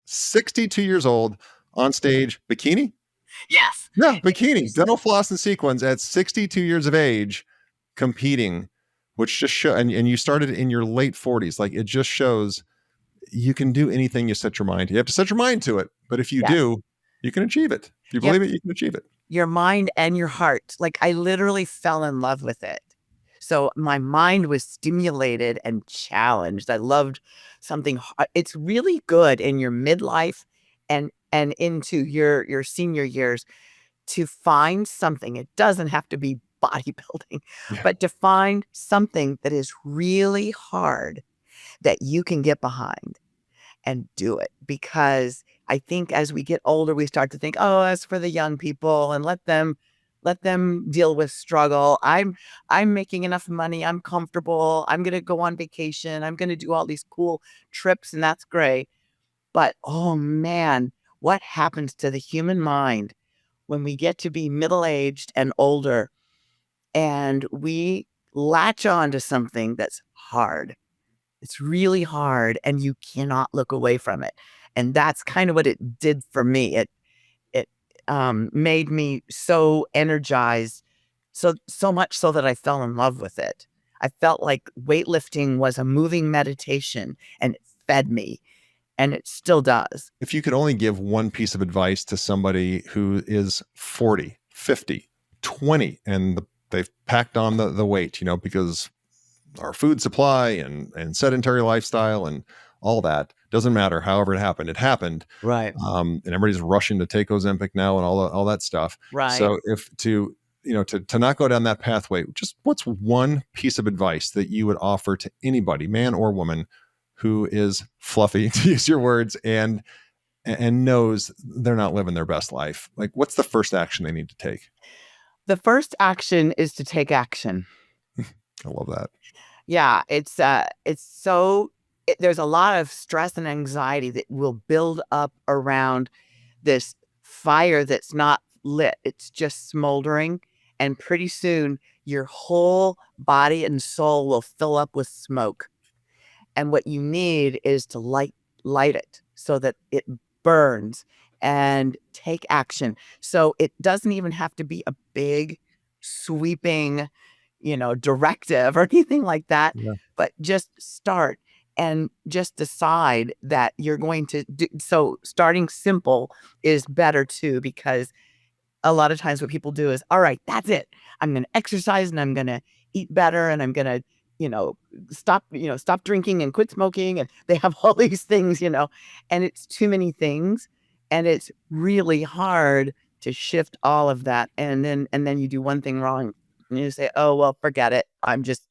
62 years old on stage, bikini? Yes. Yeah, bikini, dental floss and sequins at 62 years of age competing, which just show and you started in your late 40s. Like it just shows you can do anything you set your mind to. You have to set your mind to it, but if you Yes. do, you can achieve it. If you Yep. believe it, you can achieve it. Your mind and your heart. Like I literally fell in love with it. So my mind was stimulated and challenged. I loved something. It's really good in your midlife and into your senior years to find something. It doesn't have to be bodybuilding, Yeah. but to find something that is really hard that you can get behind and do it. Because I think as we get older, we start to think, oh, that's for the young people and let them deal with struggle. I'm making enough money. I'm comfortable. I'm going to go on vacation. I'm going to do all these cool trips and that's great. But oh man, what happens to the human mind when we get to be middle-aged and older and we latch on to something that's hard? It's really hard and you cannot look away from it. And that's kind of what it did for me. It made me so energized, so much so that I fell in love with it. I felt like weightlifting was a moving meditation and it fed me, and it still does. If you could only give one piece of advice to somebody who is 40, 50, 20, and they've packed on the weight, because our food supply and sedentary lifestyle and all that doesn't matter. However it happened. Right. And everybody's rushing to take Ozempic now and all that stuff. Right. So if to not go down that pathway, just what's one piece of advice that you would offer to anybody, man or woman, who is fluffy, to use your words, and knows they're not living their best life? Like, what's the first action they need to take? The first action is to take action. I love that. Yeah, there's a lot of stress and anxiety that will build up around this fire that's not lit. It's just smoldering. And pretty soon your whole body and soul will fill up with smoke. And what you need is to light it so that it burns and take action. So it doesn't even have to be a big sweeping, directive or anything like that, Yeah. but just start and just decide that you're going to do. So starting simple is better too, because a lot of times what people do is, all right, that's it. I'm going to exercise and I'm going to eat better and I'm going to, stop drinking and quit smoking. And they have all these things, and it's too many things. And it's really hard to shift all of that. And then you do one thing wrong and you say, oh, well, forget it. I'm just,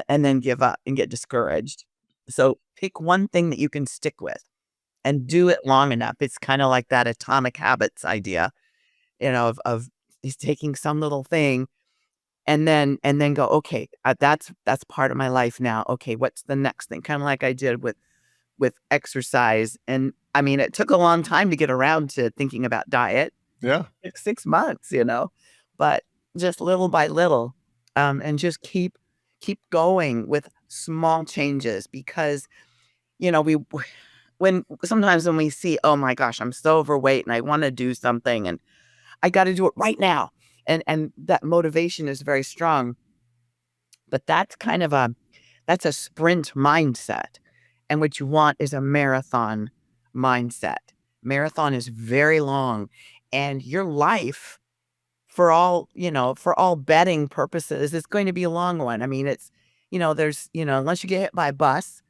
and then give up and get discouraged. So pick one thing that you can stick with and do it long enough. It's kind of like that atomic habits idea, of he's taking some little thing and then go, okay, that's part of my life now. Okay, what's the next thing? Kind of like I did with exercise. And I mean, it took a long time to get around to thinking about diet. Yeah. Like 6 months, but just little by little, and just keep going with small changes because, sometimes when we see, oh my gosh, I'm so overweight and I want to do something and I got to do it right now. And that motivation is very strong, but that's that's a sprint mindset. And what you want is a marathon mindset. Marathon is very long, and your life, for all betting purposes, is going to be a long one. I mean, it's, there's, unless you get hit by a bus,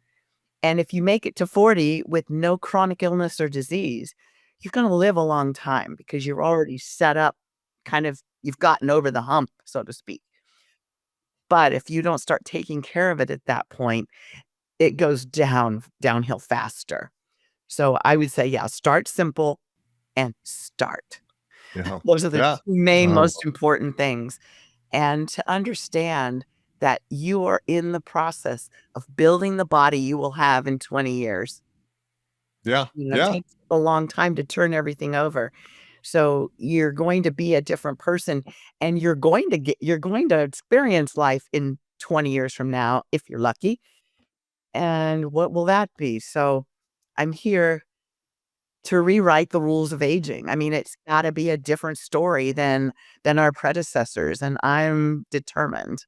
and if you make it to 40 with no chronic illness or disease, you're going to live a long time because you're already set up, you've gotten over the hump, so to speak. But if you don't start taking care of it at that point, it goes downhill faster. So I would say, yeah, start simple and start. Yeah. Those are the Yeah. two main, most important things. And to understand that you are in the process of building the body you will have in 20 years. Yeah. It takes a long time to turn everything over. So you're going to be a different person and you're going to experience life in 20 years from now, if you're lucky. And what will that be? So I'm here to rewrite the rules of aging. I mean, it's got to be a different story than our predecessors, and I'm determined.